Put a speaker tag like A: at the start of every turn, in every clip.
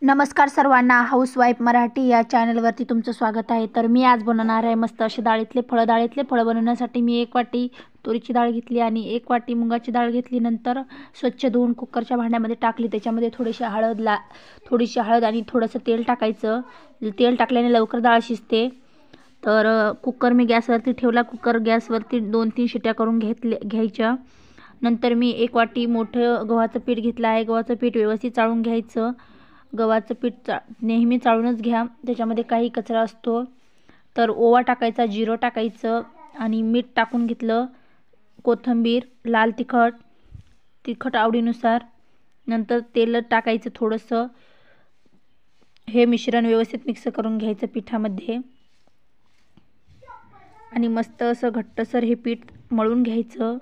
A: नमस्कार सर्वांना, हाऊसवाईफ मराठी या चॅनलवरती तुमचं स्वागत आहे। तर मी आज बनवणार आहे मस्त असे डाळीतले फळं बनवण्यासाठी मी 1 वाटी तुरीची डाळ घेतली आणि 1 वाटी मुगाची डाळ घेतली। नंतर स्वच्छ धुवून कुकरच्या भांड्यामध्ये टाकली। त्याच्यामध्ये थोडीशी हळद आणि थोडंसं तेल टाकायचं। तेल टाकल्याने लवकर डाळ शिजते। तर कुकर मी गॅसवरती ठेवला। कुकर गॅसवरती 2-3 शिट्या करून घ्यायच्या। नंतर मी 1 वाटी मोठं गव्हाचं पीठ घेतलं आहे। गव्हाचं पीठ व्यवस्थित चाळून घ्यायचं। गव्हाचं पीठ नेहमी चाळूनच घ्या, त्याच्यामध्ये काही कचरा असतो। तर ओवा टाकायचा, जिरं टाकायचं आणि मीठ टाकून घेतलं, कोथिंबीर, लाल तिखट आवडीनुसार। नंतर तेल टाकायचं थोडंसं। हे मिश्रण व्यवस्थित मिक्स करून घ्यायचं पिठामध्ये आणि मस्त असं घट्टसर हे पीठ मळून घ्यायचं।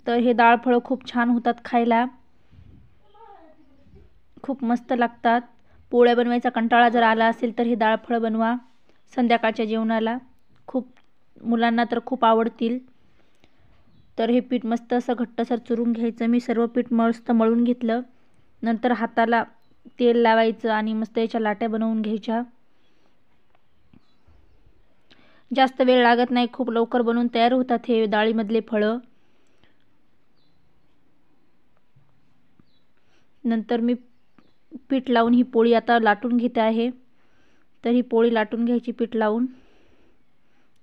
A: तर हे डाळ फळं खूप छान होतात खायला, खूप मस्त लागतात। पोळ्या बनवायचा कंटाळा जर आला असेल तर हे डाळ फळं बनवा संध्याकाळच्या जेवणाला, मुलांना तर खूप आवडतील। तर हे पीठ मस्त असं घट्टसर चुरून घ्यायचं। मी सर्व पीठ मस्त मळून घेतलं। नंतर हाताला तेल लावायचं आणि मस्त याच्या लाट्या बनवून घ्यायच्या। जास्त वेळ लागत नाही, खूप लवकर बनवून तयार होतात हे डाळीमधले फळं। नंतर मी पीठ लावून ही पोळी आता लाटून घेते आहे। तर ही पोळी लाटून घ्यायची पीठ लावून।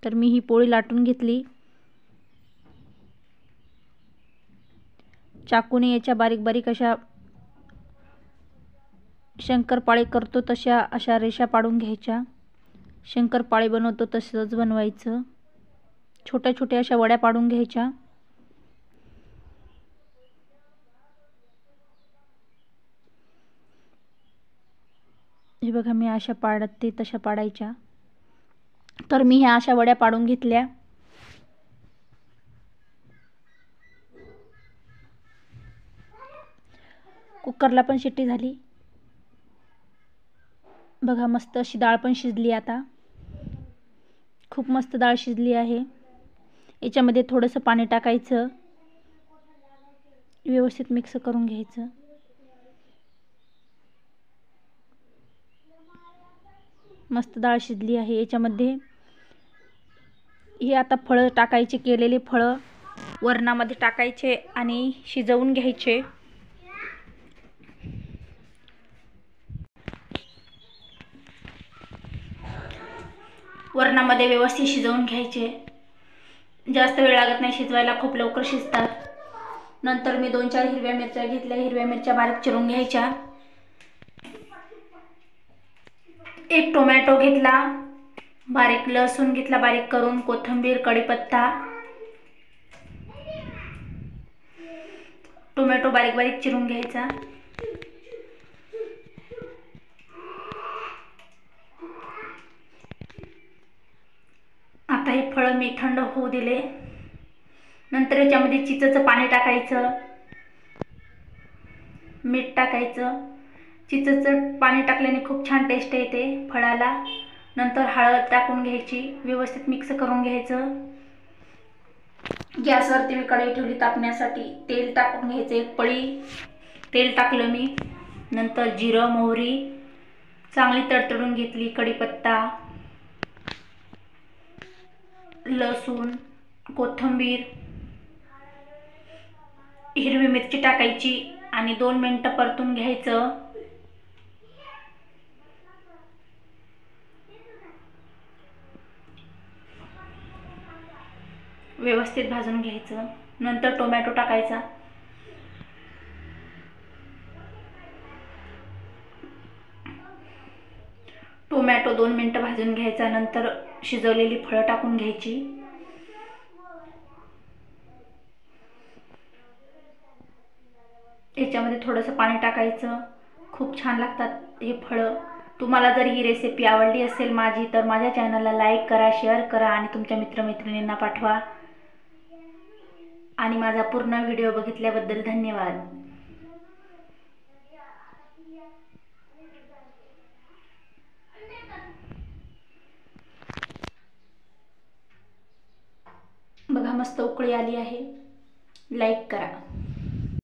A: तर मी ही पोळी लाटून घेतली। चाकूने याच्या बारीक बारीक अशा शंकरपाळे करतो तशा अशा रेषा पाडून घ्यायच्या। शंकरपाळे बनवतो तसंच बनवायचं। छोट्या छोट्या अशा वड्या पाडून घ्यायच्या। हे बघा, मी अशा पाडते तशा पाडायच्या। तर मी ह्या अशा वड्या पाडून घेतल्या। कुकरला पण शिट्टी झाली बघा, मस्त अशी डाळ पण शिजली। आता खूप मस्त डाळ शिजली आहे। याच्यामध्ये थोडंसं पाणी टाकायचं, व्यवस्थित मिक्स करून घ्यायचं। मस्त डाळ शिजली आहे। याच्यामध्ये हे आता फळं टाकायचे, केलेले फळं वरणामध्ये टाकायचे आणि शिजवून घ्यायचे। वरणामध्ये व्यवस्थित शिजवून घ्यायचे। जास्त वेळ लागत नाही शिजवायला, खूप लवकर शिजतात। नंतर मी 2-4 हिरव्या मिरच्या घेतल्या। हिरव्या मिरच्या बारीक चिरून घ्यायच्या। 1 टोमॅटो घेतला बारीक, लसूण घेतला बारीक करून, कोथिंबीर, कढीपत्ता, टोमॅटो बारीक बारीक चिरून घ्यायचा। आता हे फळं मी थंड होऊ दिले। नंतर याच्यामध्ये चिंचेचं पाणी टाकायचं, मीठ टाकायचं। चिंचेचं पाणी टाकल्याने खूप छान टेस्ट येते फळाला। नंतर हळद टाकून घ्यायची, व्यवस्थित मिक्स करून घ्यायचं। गॅसवरती मी कढई ठेवली तापण्यासाठी। तेल टाकून घ्यायचं, 1 पळी तेल टाकलं मी। नंतर जिरं, मोहरी चांगली तडतडून घेतली, कढीपत्ता, लसूण, कोथिंबीर, हिरवी मिरची टाकायची आणि 2 मिनिटं परतून घ्यायचं। व्यवस्थित भाजून घ्यायचं। नंतर टोमॅटो टाकायचा। टोमॅटो 2 मिनिटं भाजून घ्यायचा। नंतर शिजवलेली फळं टाकून घ्यायची। याच्यामध्ये थोडंसं पाणी टाकायचं, खूप छान लागतात हे फळं। तुम्हाला जर ही रेसिपी आवडली असेल माझी, तर माझ्या चॅनलला लाईक करा, शेअर करा आणि तुमच्या मित्रमैत्रिणींना पाठवा। आणि माझा पूर्ण व्हिडिओ बघितल्याबद्दल धन्यवाद। बघा, मस्त उकळी आली आहे। लाईक करा।